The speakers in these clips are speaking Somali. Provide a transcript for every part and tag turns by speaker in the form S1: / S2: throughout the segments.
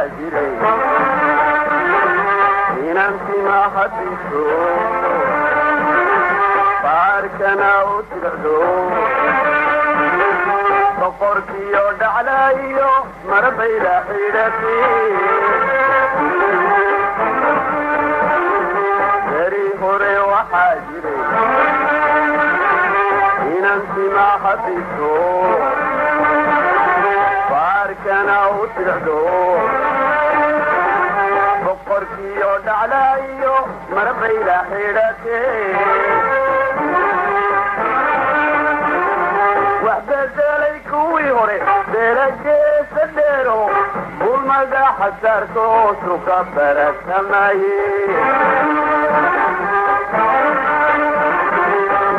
S1: وحاجري inanti ma hadiso baarkana u tirado boqorkiyo dhaclayo marbayla xidhati dari hore waxaa jiray inanti ma hadiso baarkana u tirado boqorkiyo dhaclayo marbayla xidhate wax bedelay kuwii hore beelageesa dheero bulmaga xasaarto suka baratamaye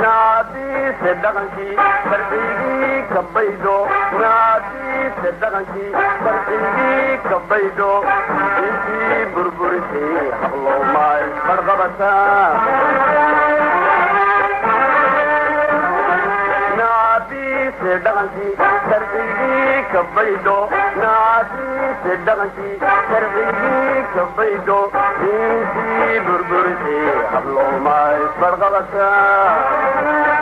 S1: naadiise dhaqankii sharcigii kabaydo naadiise dhaqankii sharcigii kabaydo intii burburisay hablowmay barqabataa naadiise dhaqankii sharcigii kabaydo naadiise dhaqankii sharcigii kabaydo intii burburisay hablowmay barqabataa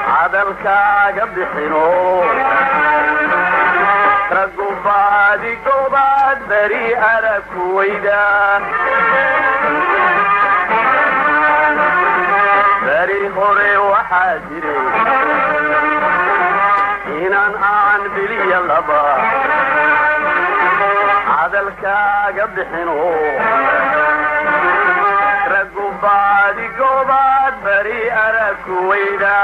S1: cadalkaaga bixino ragubaadi goobaad beri arag kuwayda beri hore waxaa jiray inaan aan biliya laba cadalkaaga bixino ragubaadi goobaad beri arag kuwayda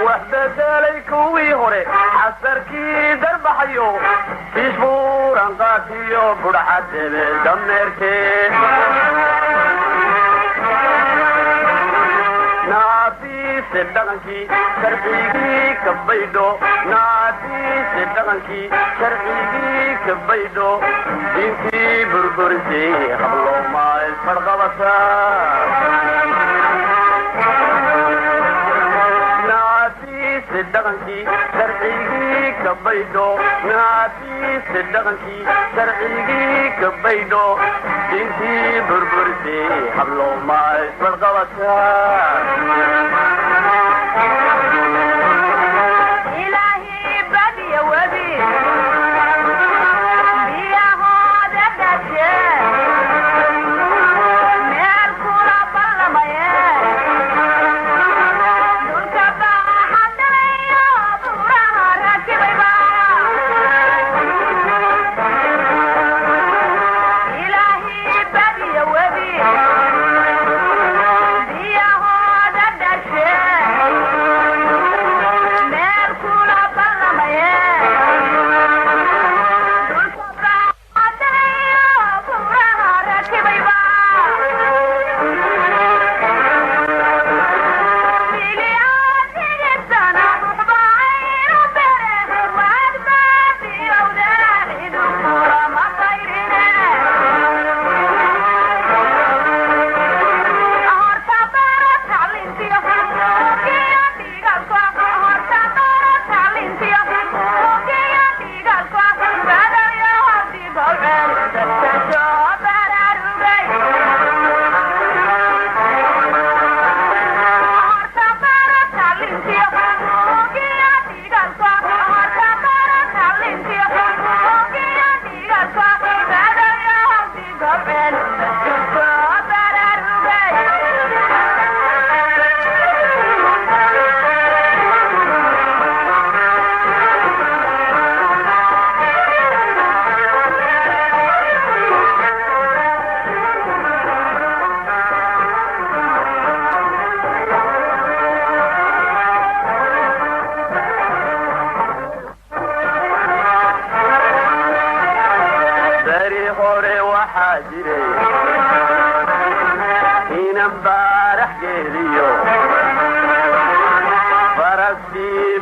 S1: wax bedelay kuwii hore casarkii darbaxayo isbuuran qaatiyo budhxadebe dameerkee naadiise dhaqankii sharcigii kabaydho naadiise dhaqankii sharcigii kabaydho diintii burburisay hablowmay farqabataa naadiise dhaqankii sharcigii kabaydho naadiise dhaqankii sharcigii kabaydho diintii burburisay hablowmay farqabataa
S2: Dulka baxa hadlayo buuraha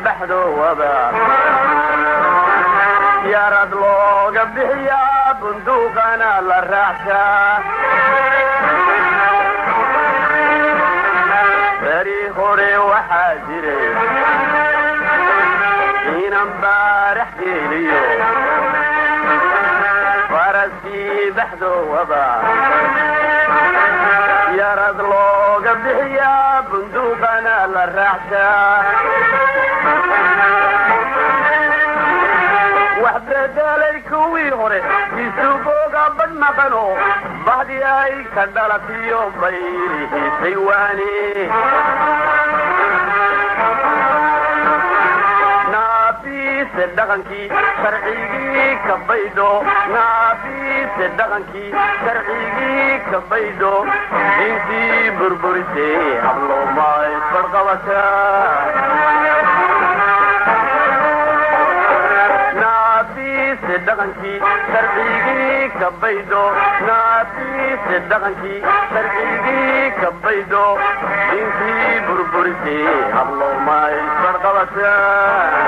S1: baxdo wada yarad looga bixiyaa bunduuqana la raacsaa beri hore waxaa jiray inan baarax geeliyo faraskii baxdo wada yarad looga bixiyaa bunduuqana la raacsaa wax bedelay kuwii hore isugooga badh maqano bahdi ay ka dhalatiyo baylihiisay waane naafiise dhaqankii sharcigii ka baydho naafiise dhaqankii sharcigii ka baydho intii burburisay hablooma isbarqabataa dhaqankii sharcigii ka baydho naafiise dhaqankii sharcigii ka baydho intii burburisay hablooma isbarqabataa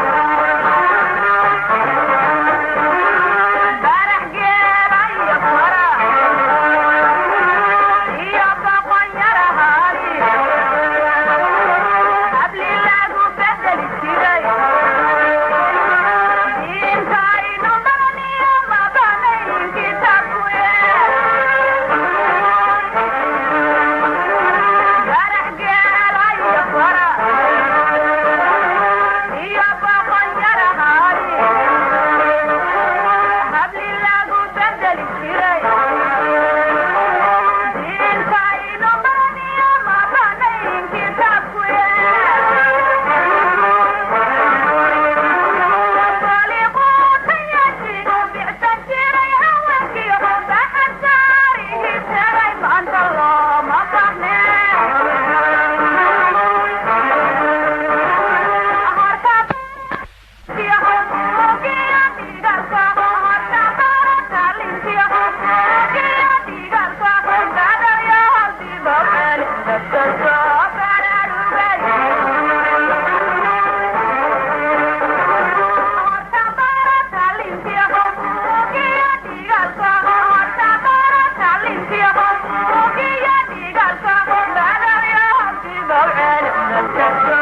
S2: Thank you.